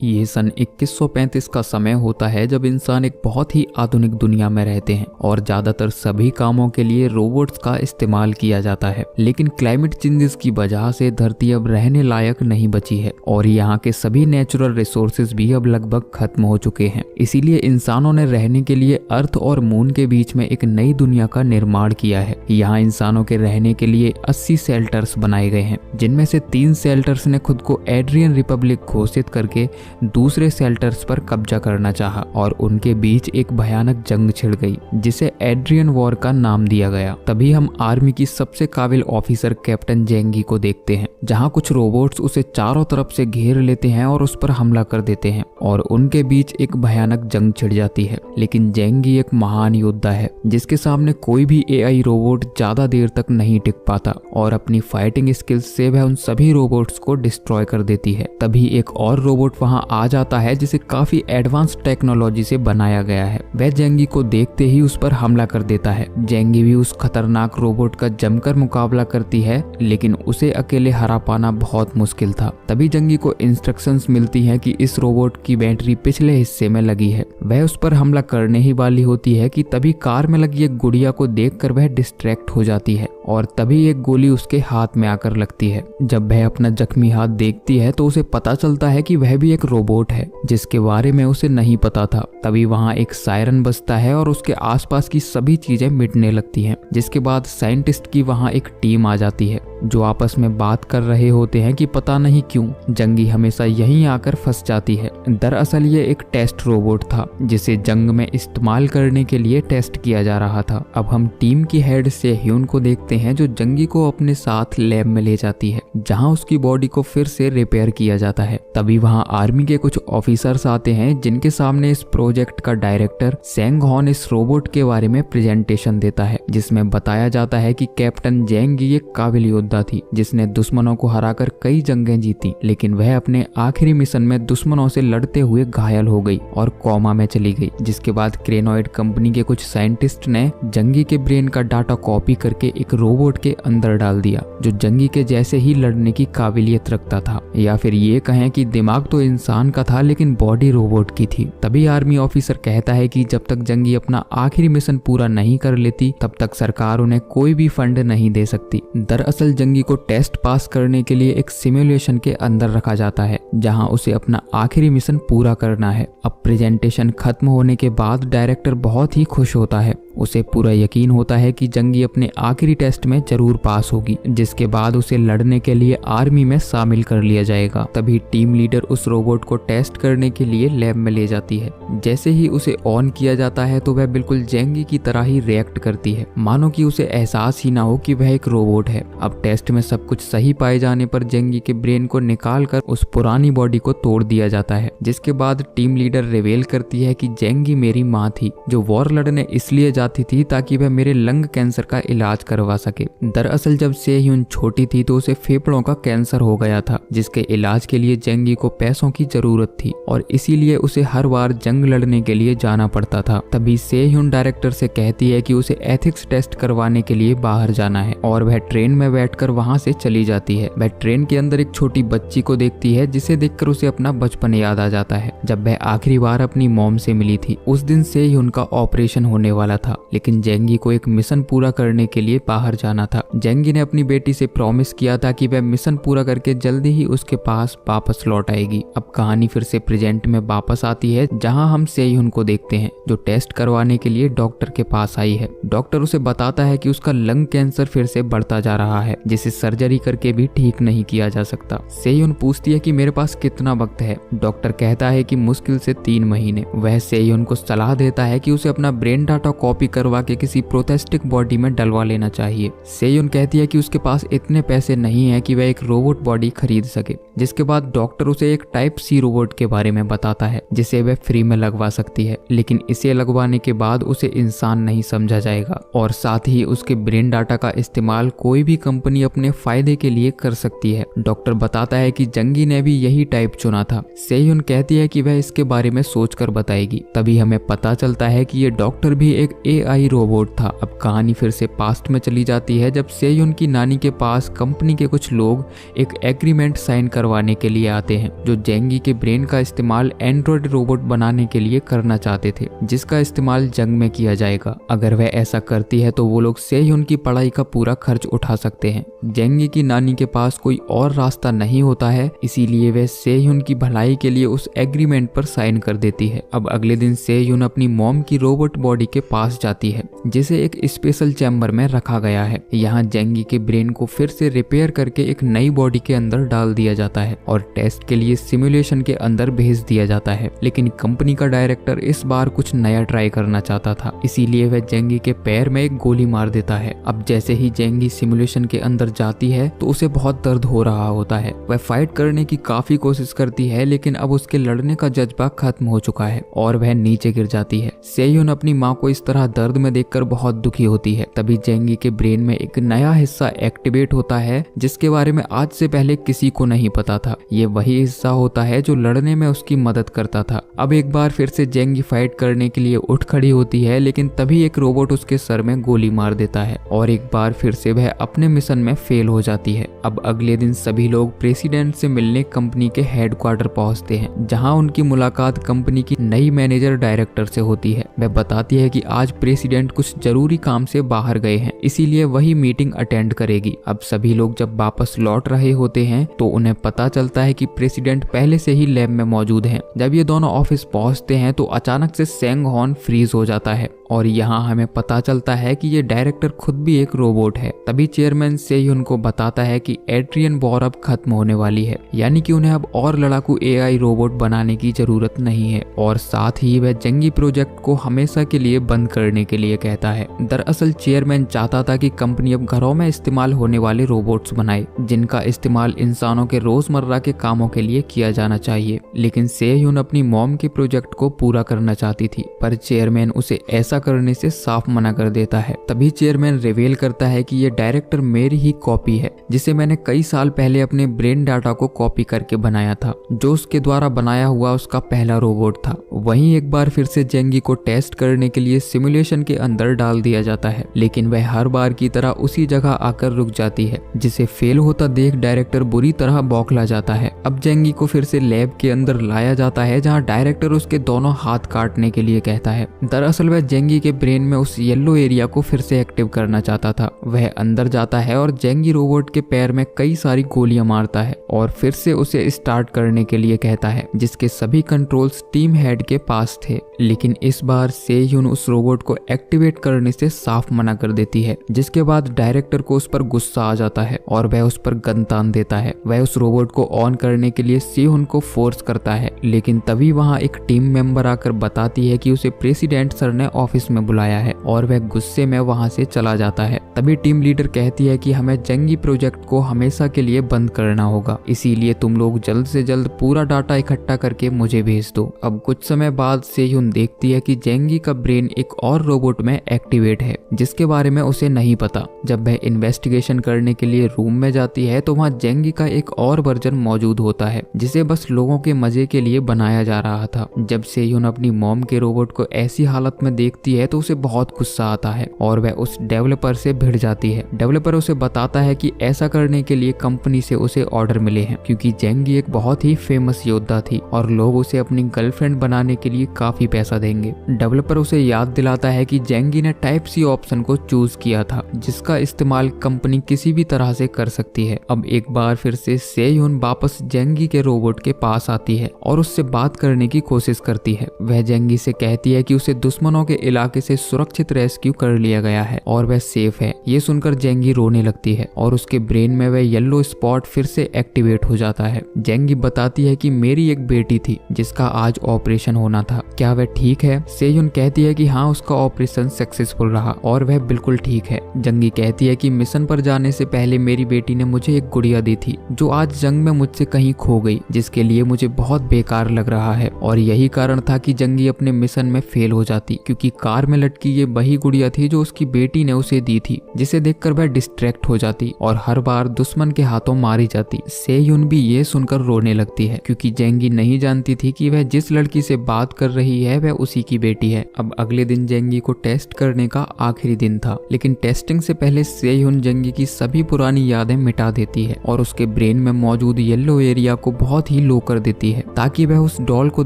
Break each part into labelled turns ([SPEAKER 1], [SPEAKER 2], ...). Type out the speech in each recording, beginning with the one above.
[SPEAKER 1] ये सन 2135 का समय होता है जब इंसान एक बहुत ही आधुनिक दुनिया में रहते हैं और ज्यादातर सभी कामों के लिए रोबोट्स का इस्तेमाल किया जाता है। लेकिन क्लाइमेट चेंजेस की वजह से धरती अब रहने लायक नहीं बची है और यहाँ के सभी नेचुरल रिसोर्सेज भी अब लगभग खत्म हो चुके हैं। इसीलिए इंसानों ने रहने के लिए अर्थ और मून के बीच में एक नई दुनिया का निर्माण किया है। यहाँ इंसानों के रहने के लिए 80 शेल्टर्स बनाए गए हैं, जिनमें से 3 शेल्टर्स ने खुद को एड्रियन रिपब्लिक घोषित करके दूसरे शेल्टर्स पर कब्जा करना चाहा और उनके बीच एक भयानक जंग छिड़ गई जिसे एड्रियन वॉर का नाम दिया गया। तभी हम आर्मी की सबसे काबिल ऑफिसर कैप्टन जेंगी को देखते हैं, जहां कुछ रोबोट्स उसे चारों तरफ से घेर लेते हैं और उस पर हमला कर देते हैं और उनके बीच एक भयानक जंग छिड़ जाती है। लेकिन जेंगी एक महान योद्धा है जिसके सामने कोई भी एआई रोबोट ज्यादा देर तक नहीं टिक पाता और अपनी फाइटिंग स्किल्स से वह उन सभी रोबोट्स को डिस्ट्रॉय कर देती है। तभी एक और रोबोट वहां आ जाता है जिसे काफी एडवांस टेक्नोलॉजी से बनाया गया है। वह जेंगी को देखते ही उस पर हमला कर देता है। जेंगी भी उस खतरनाक रोबोट का जमकर मुकाबला करती है, लेकिन उसे अकेले हरा पाना बहुत मुश्किल था। तभी जेंगी को इंस्ट्रक्शंस मिलती हैं कि इस रोबोट की बैटरी पिछले हिस्से में लगी है। वह उस पर हमला करने ही वाली होती है कि तभी कार में लगी एक गुड़िया को देखकर वह डिस्ट्रैक्ट हो जाती है और तभी एक गोली उसके हाथ में आकर लगती है। जब वह अपना जख्मी हाथ देखती है तो उसे पता चलता है कि वह भी एक रोबोट है जिसके बारे में उसे नहीं पता था। तभी वहां एक सायरन बजता है और उसके आसपास की सभी चीजें मिटने लगती हैं, जिसके बाद साइंटिस्ट की वहां एक टीम आ जाती है जो आपस में बात कर रहे होते हैं कि पता नहीं क्यों जंगी हमेशा यहीं आकर फंस जाती है। दरअसल ये एक टेस्ट रोबोट था जिसे जंग में इस्तेमाल करने के लिए टेस्ट किया जा रहा था। अब हम टीम की हेड सेह्यून को देखते हैं जो जंगी को अपने साथ लैब में ले जाती है जहां उसकी बॉडी को फिर से रिपेयर किया जाता है। तभी वहां आर्मी के कुछ ऑफिसर्स आते हैं जिनके सामने इस प्रोजेक्ट का डायरेक्टर सेंग हॉन इस रोबोट के बारे में प्रेजेंटेशन देता है, जिसमें बताया जाता है कि कैप्टन जेंगी एक काबिल योद्धा थी जिसने दुश्मनों को हराकर कई जंगें जीती, लेकिन वह अपने आखिरी मिशन में दुश्मनों से लड़ते हुए घायल हो गई और कोमा में चली गई। जिसके बाद क्रेनॉइड कंपनी के कुछ साइंटिस्ट ने जंगी के ब्रेन का डाटा कॉपी करके एक रोबोट के अंदर डाल दिया जो जंगी के जैसे ही लड़ने की काबिलियत रखता था, या फिर ये कहें कि दिमाग तो इंसान का था लेकिन बॉडी रोबोट की थी। तभी आर्मी ऑफिसर कहता है कि जब तक जंगी अपना आखिरी मिशन पूरा नहीं कर लेती तब तक सरकार उन्हें कोई भी फंड नहीं दे सकती। दरअसल जंगी को टेस्ट पास करने के लिए एक सिमुलेशन के अंदर रखा जाता है जहां उसे अपना आखिरी मिशन पूरा करना है। अब प्रेजेंटेशन खत्म होने के बाद डायरेक्टर बहुत ही खुश होता है। उसे पूरा यकीन होता है कि जंगी अपने आखिरी टेस्ट में जरूर पास होगी, जिसके बाद उसे लड़ने के लिए आर्मी में शामिल कर लिया जाएगा। तभी टीम लीडर उस रोबोट को टेस्ट करने के लिए लैब में ले जाती है। जैसे ही उसे ऑन किया जाता है तो वह बिल्कुल जेंगी की तरह ही रिएक्ट करती है, मानो कि उसे एहसास ही ना हो कि वह एक रोबोट है। अब टेस्ट में सब कुछ सही पाए जाने पर जेंगी के ब्रेन को निकाल कर उस पुरानी बॉडी को तोड़ दिया जाता है, जिसके बाद टीम लीडर रिवील करती है कि जेंगी मेरी माँ थी जो वॉर लड़ने इसलिए जाती थी ताकि वह मेरे लंग कैंसर का इलाज करवा सके। दरअसल जब सेह्यून छोटी थी तो उसे फेफड़ों का कैंसर हो गया था, जिसके इलाज के लिए जेंगी को पैसों की जरूरत थी और इसीलिए उसे हर बार जंग लड़ने के लिए जाना पड़ता था। तभी सेह्यून डायरेक्टर से कहती है कि उसे एथिक्स टेस्ट करवाने के लिए बाहर जाना है और वह ट्रेन में बैठकर वहां से चली जाती है। वह ट्रेन के अंदर एक छोटी बच्ची को देखती है जिसे देखकर उसे अपना बचपन याद आ जाता है जब वह आखिरी बार अपनी मॉम से मिली थी। उस दिन से ही उनका ऑपरेशन होने वाला था, लेकिन जेंगी को एक मिशन पूरा करने के लिए बाहर जाना था। जेंगी ने अपनी बेटी से प्रॉमिस किया था कि वह मिशन पूरा करके जल्दी ही उसके पास वापस लौट आएगी। अब कहानी फिर से प्रेजेंट में वापस आती है जहां हम सेह्यून को देखते हैं जो टेस्ट करवाने के लिए डॉक्टर के पास आई है। डॉक्टर उसे बताता है कि उसका लंग कैंसर फिर से बढ़ता जा रहा है जिसे सर्जरी करके भी ठीक नहीं किया जा सकता। सेह्यून पूछती है कि मेरे पास कितना वक्त है। डॉक्टर कहता है कि मुश्किल से 3 महीने। वह सेह्यून को सलाह देता है कि उसे अपना ब्रेन डाटा कॉपी करवा के किसी प्रोस्थेटिक बॉडी में डलवा लेना चाहिए। सेह्यून कहती है कि उसके पास इतने पैसे नहीं है कि वह एक रोबोट बॉडी खरीद सके, जिसके बाद डॉक्टर उसे एक टाइप सी रोबोट के बारे में बताता है जिसे वह फ्री में लगवा सकती है, लेकिन इसे लगवाने के बाद उसे इंसान नहीं समझा जाएगा और साथ ही उसके ब्रेन डाटा का इस्तेमाल कोई भी कंपनी अपने फायदे के लिए कर सकती है। डॉक्टर बताता है कि जंगी ने भी यही टाइप चुना था। सेह्यून कहती है कि वह इसके बारे में सोचकर बताएगी। तभी हमें पता चलता है कि ये डॉक्टर भी एक AI रोबोट था। अब कहानी फिर से पास्ट में चली जाती है, जब सेयुन की नानी के पास कंपनी के कुछ लोग एक एग्रीमेंट साइन करवाने के लिए आते हैं, जो जेंगी के ब्रेन का इस्तेमाल एंड्रॉइड रोबोट बनाने के लिए करना चाहते थे, जिसका इस्तेमाल जंग में किया जाएगा। अगर वह ऐसा करती है तो वो लोग सेयुन की पढ़ाई का पूरा खर्च उठा सकते हैं। जेंगी की नानी के पास कोई और रास्ता नहीं होता है, इसीलिए वह सेयुन की भलाई के लिए उस एग्रीमेंट पर साइन कर देती है। अब अगले दिन सेयुन अपनी मॉम की रोबोट बॉडी के पास जाती है, जिसे एक स्पेशल चैम्बर में रखा गया है। यहाँ जेंगी के ब्रेन को फिर से रिपेयर करके एक नई बॉडी के अंदर डाल दिया जाता है और टेस्ट के लिए सिमुलेशन के अंदर भेज दिया जाता है। लेकिन कंपनी का डायरेक्टर इस बार कुछ नया ट्राई करना चाहता था, इसीलिए वह जेंगी के पैर में एक गोली मार देता है। अब जैसे ही जेंगी सिमुलेशन के अंदर जाती है तो उसे बहुत दर्द हो रहा होता है। वह फाइट करने की काफी कोशिश करती है, लेकिन अब उसके लड़ने का जज्बा खत्म हो चुका है और वह नीचे गिर जाती है। सेयुन अपनी माँ को इस तरह दर्द में देखकर बहुत दुखी होती है। तभी जेंगी के ब्रेन में एक नया हिस्सा एक्टिवेट होता है, जिसके बारे में आज से पहले किसी को नहीं पता था। ये वही हिस्सा होता है जो लड़ने में उसकी मदद करता था। अब एक बार फिर से जेंगी फाइट करने के लिए उठ खड़ी होती है, लेकिन तभी एक रोबोट उसके सर में गोली मार देता है और एक बार फिर से वह अपने मिशन में फेल हो जाती है। अब अगले दिन सभी लोग प्रेसिडेंट से मिलने कंपनी के हेडक्वार्टर पहुंचते हैं, जहां उनकी मुलाकात कंपनी की नई मैनेजर डायरेक्टर से होती है। वह बताती है कि आज प्रेसिडेंट कुछ जरूरी काम से बाहर गए हैं, इसीलिए वही मीटिंग अटेंड करेगी। अब सभी लोग जब वापस लौट रहे होते हैं तो उन्हें पता चलता है कि प्रेसिडेंट पहले से ही लैब में मौजूद हैं। जब ये दोनों ऑफिस पहुंचते हैं तो अचानक से सेंग हॉन फ्रीज हो जाता है और यहाँ हमें पता चलता है कि ये डायरेक्टर खुद भी एक रोबोट है। तभी चेयरमैन सेयुन को बताता है कि एड्रियन वॉर अब खत्म होने वाली है, यानी कि उन्हें अब और लड़ाकू AI रोबोट बनाने की जरूरत नहीं है और साथ ही वह जंगी प्रोजेक्ट को हमेशा के लिए बंद करने के लिए कहता है। दरअसल चेयरमैन चाहता था कि कंपनी अब घरों में इस्तेमाल होने वाले रोबोट्स बनाए, जिनका इस्तेमाल इंसानों के रोजमर्रा के कामों के लिए किया जाना चाहिए। लेकिन सेयुन अपनी मॉम के प्रोजेक्ट को पूरा करना चाहती थी, पर चेयरमैन उसे ऐसा करने से साफ मना कर देता है। तभी चेयरमैन रिवील करता है कि ये डायरेक्टर मेरी ही कॉपी है, जिसे मैंने कई साल पहले अपने ब्रेन डाटा को कॉपी करके बनाया था, जो उसके द्वारा बनाया हुआ उसका पहला रोबोट था। वहीं एक बार फिर से जेंगी को टेस्ट करने के लिए सिमुलेशन के अंदर डाल दिया जाता है, लेकिन वह हर बार की तरह उसी जगह आकर रुक जाती है, जिसे फेल होता देख डायरेक्टर बुरी तरह बौखला जाता है। अब जेंगी को फिर से लैब के अंदर लाया जाता है, जहाँ डायरेक्टर उसके दोनों हाथ काटने के लिए कहता है। दरअसल वह जेंगी के ब्रेन में उस येलो एरिया को फिर से एक्टिव करना चाहता था। वह अंदर जाता है और जेंगी रोबोट के पैर में कई सारी गोलियां मारता है और फिर से उसे स्टार्ट करने के लिए कहता है, जिसके सभी कंट्रोल्स टीम हेड के पास थे। लेकिन इस बार सेयुन उस रोबोट को एक्टिवेट करने से साफ मना कर देती है, जिसके बाद डायरेक्टर को उस पर गुस्सा आ जाता है और वह उस पर गन तान देता है। वह उस रोबोट को ऑन करने के लिए सेयुन को फोर्स करता है, लेकिन तभी वहां एक टीम मेंबर आकर बताती है कि उसे प्रेसिडेंट सर ने ऑफिस में बुलाया है और वह गुस्से में वहां से चला जाता है। तभी टीम लीडर कहती है कि हमें जंगी प्रोजेक्ट को हमेशा के लिए बंद करना होगा, इसीलिए तुम लोग जल्द से जल्द पूरा डाटा इकट्ठा करके मुझे भेज दो। अब कुछ समय बाद सेयुन देखती है कि जेंगी का ब्रेन एक और रोबोट में एक्टिवेट है, जिसके बारे में उसे नहीं पता। जब वह इन्वेस्टिगेशन करने के लिए रूम में जाती है तो वहाँ जेंगी का एक और वर्जन मौजूद होता है, जिसे बस लोगों के मजे के लिए बनाया जा रहा था। जब सेयुन अपनी मॉम के रोबोट को ऐसी हालत में देखती है तो उसे बहुत गुस्सा आता है और वह उस डेवलपर से भिड़ जाती है। डेवलपर उसे बताता है कि ऐसा करने के लिए कंपनी से उसे ऑर्डर मिले हैं, क्योंकि जेंगी एक बहुत ही फेमस योद्धा थी और लोग उसे अपनी गर्लफ्रेंड बनाने के लिए काफी पैसा देंगे। डेवलपर उसे याद दिलाता है कि जेंगी ने टाइप सी ऑप्शन को चूज किया था, जिसका इस्तेमाल कंपनी किसी भी तरह से कर सकती है। अब एक बार फिर से सेयुन वापस जेंगी के रोबोट के पास आती है और उससे बात करने की कोशिश करती है। वह जेंगी से कहती है कि उसे दुश्मनों के इलाके से सुरक्षित रेस्क्यू कर लिया गया है और वह सेफ है। ये सुनकर जेंगी रोने लगती है और उसके ब्रेन में वह येलो स्पॉट फिर से एक्टिवेट हो जाता है। जेंगी बताती है कि मेरी एक बेटी थी जिसका आज ऑपरेशन होना था, क्या वह ठीक है? सेयुन कहती है कि हाँ, उसका ऑपरेशन सक्सेसफुल रहा और वह बिल्कुल ठीक है। जेंगी कहती है कि मिशन पर जाने से पहले मेरी बेटी ने मुझे एक गुड़िया दी थी, जो आज जंग में मुझसे कहीं खो गई, जिसके लिए मुझे बहुत बेकार लग रहा है और यही कारण था कि जेंगी अपने मिशन में फेल हो जाती, क्योंकि कार में लटकी ये वही गुड़िया थी जो उसकी बेटी ने उसे दी थी, जिसे देखकर वह डिस्ट्रैक्ट हो जाती और हर बार दुश्मन के हाथों मारी जाती। सेयुन भी ये सुनकर रोने लगती है क्योंकि जेंगी नहीं जानती थी कि वह जिस लड़की से बात कर रही है वह उसी की बेटी है। अब अगले दिन जेंगी को टेस्ट करने का आखिरी दिन था, लेकिन टेस्टिंग से पहले सेयुन जेंगी की सभी पुरानी यादें मिटा देती है और उसके ब्रेन में मौजूद येलो एरिया को बहुत ही लो कर देती है ताकि वह उस डॉल को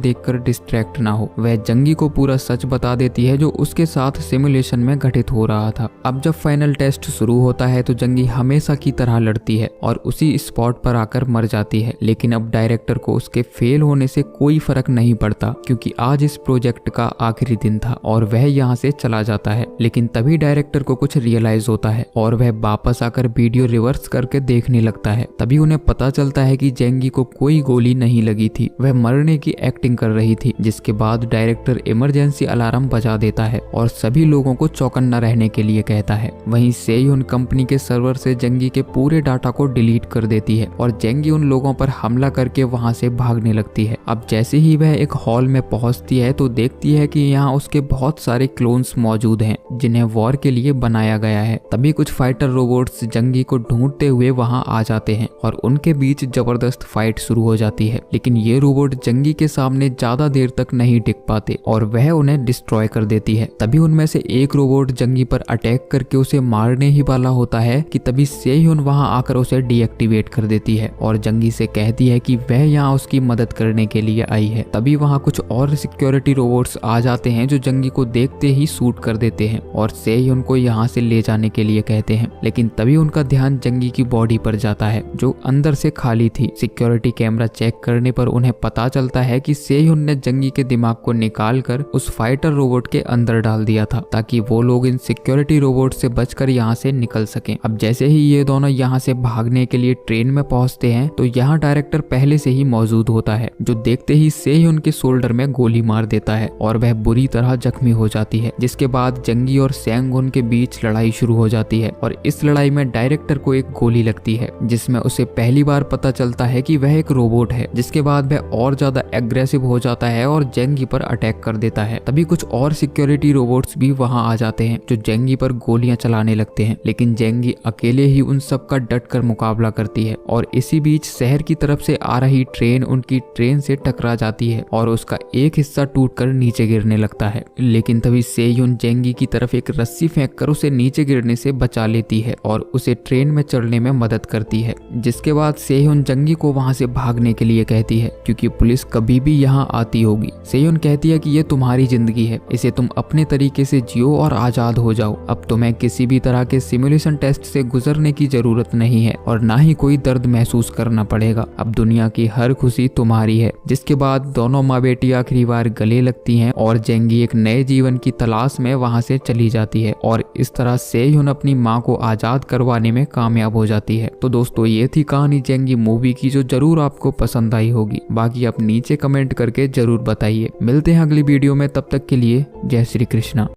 [SPEAKER 1] देखकर डिस्ट्रैक्ट ना हो। वह जेंगी को पूरा सच बता देती है जो उसके साथ सिमुलेशन में घटित हो रहा था। अब जब फाइनल टेस्ट शुरू होता है तो जेंगी हमेशा की तरह लड़ती है और उसी स्पॉट पर आकर मर जाती है, लेकिन अब डायरेक्टर को उसके फेल होने से कोई फर्क नहीं पड़ता क्योंकि आज इस प्रोजेक्ट का आखिरी दिन था और वह यहाँ से चला जाता है। लेकिन तभी डायरेक्टर को कुछ रियलाइज होता है और वह वापस आकर वीडियो रिवर्स करके देखने लगता है। तभी उन्हें पता चलता है कि जेंगी को कोई गोली नहीं लगी थी, वह मरने की एक्टिंग कर रही थी। जिसके बाद डायरेक्टर इमरजेंसी अलार्म बजा देता है और सभी लोगों को चौकन्ना रहने के लिए कहता है। वहीं सेयुन कंपनी के सर्वर से जेंगी के पूरे डाटा को डिलीट कर देती है और जेंगी उन लोगों पर हमला करके वहां से भागने लगती है। अब जैसे ही वह एक हॉल में पहुंचती है तो देखती है कि यहाँ उसके बहुत सारे क्लोन्स मौजूद हैं जिन्हें वॉर के लिए बनाया गया है। तभी कुछ फाइटर रोबोट्स जेंगी को ढूंढते हुए वहां आ जाते हैं और उनके बीच जबरदस्त फाइट शुरू हो जाती है, लेकिन ये रोबोट जेंगी के सामने ज्यादा देर तक नहीं टिक पाते और वह उन्हें डिस्ट्रॉय कर देती है। तभी उनमें से एक रोबोट जेंगी पर अटैक करके उसे मारने ही वाला होता है कि तभी सेयुन वहां आकर उसे डीएक्टिवेट कर देती है और जेंगी से कहती है कि वह यहाँ उसकी मदद करने के लिए आई है। तभी वहां कुछ और सिक्योरिटी रोबोट्स आ जाते हैं जो जेंगी को देखते ही शूट कर देते हैं और सेयुन को यहाँ से ले जाने के लिए कहते हैं, लेकिन तभी उनका ध्यान जेंगी की बॉडी पर जाता है जो अंदर से खाली थी। सिक्योरिटी कैमरा चेक करने पर उन्हें पता चलता है कि सेयुन ने जेंगी के दिमाग को निकालकर उस फाइटर रोबोट के अंदर डाल दिया था ताकि वो लोग इन सिक्योरिटी रोबोट से बचकर यहाँ से निकल सकें। अब जैसे ही ये दोनों यहाँ से भागने के लिए ट्रेन में पहुंचते हैं तो यहाँ डायरेक्टर पहले से ही मौजूद होता है जो देखते ही सेयुन के शोल्डर में गोली मार देता है और वह बुरी तरह जख्मी हो जाती है। जिसके बाद जेंगी और सेंगुन के बीच लड़ाई शुरू हो जाती है और इस लड़ाई में डायरेक्टर को एक गोली लगती है जिसमें उसे पहली बार पता चलता है कि वह एक रोबोट है। जिसके बाद वह और ज्यादा एग्रेसिव हो जाता है और जेंगी पर अटैक कर देता है। तभी कुछ और सिक्योरिटी रोबोट्स भी वहां आ जाते हैं जो जेंगी पर गोलियां चलाने लगते हैं, लेकिन जेंगी अकेले ही उन सब का डट कर मुकाबला करती है और इसी बीच शहर की तरफ से आ रही ट्रेन उनकी ट्रेन से टकरा जाती है और उसका एक हिस्सा टूटकर नीचे गिरने लगता है। लेकिन तभी सेयुन जेंगी की तरफ एक रस्सी फेंककर उसे नीचे गिरने से बचा लेती है और उसे ट्रेन में चढ़ने में मदद करती है। जिसके बाद सेयुन जेंगी को वहां से भागने के लिए कहती है क्योंकि पुलिस कभी भी यहाँ आती होगी। सेयुन कहती है कि ये तुम्हारी जिंदगी है, इसे तुम अपने तरीके से जियो और आजाद हो जाओ। अब तुम्हें किसी भी तरह के सिमुलेशन टेस्ट से गुजरने की जरूरत नहीं है और ना ही कोई दर्द महसूस करना पड़ेगा। अब दुनिया की हर खुशी तुम्हारी है। जिसके बाद दोनों माँ बेटी आखिरी बार गले लगती हैं और जेंगी एक नए जीवन की तलाश में वहां से चली जाती है और इस तरह सेयुन अपनी माँ को आजाद करवाने में कामयाब हो जाती है। तो दोस्तों ये थी कहानी जेंगी मूवी की जो जरूर आपको पसंद आई होगी। बाकी आप नीचे कमेंट करके जरूर बताइए। मिलते हैं अगली वीडियो में, तब तक के लिए जय श्री कृष्णा।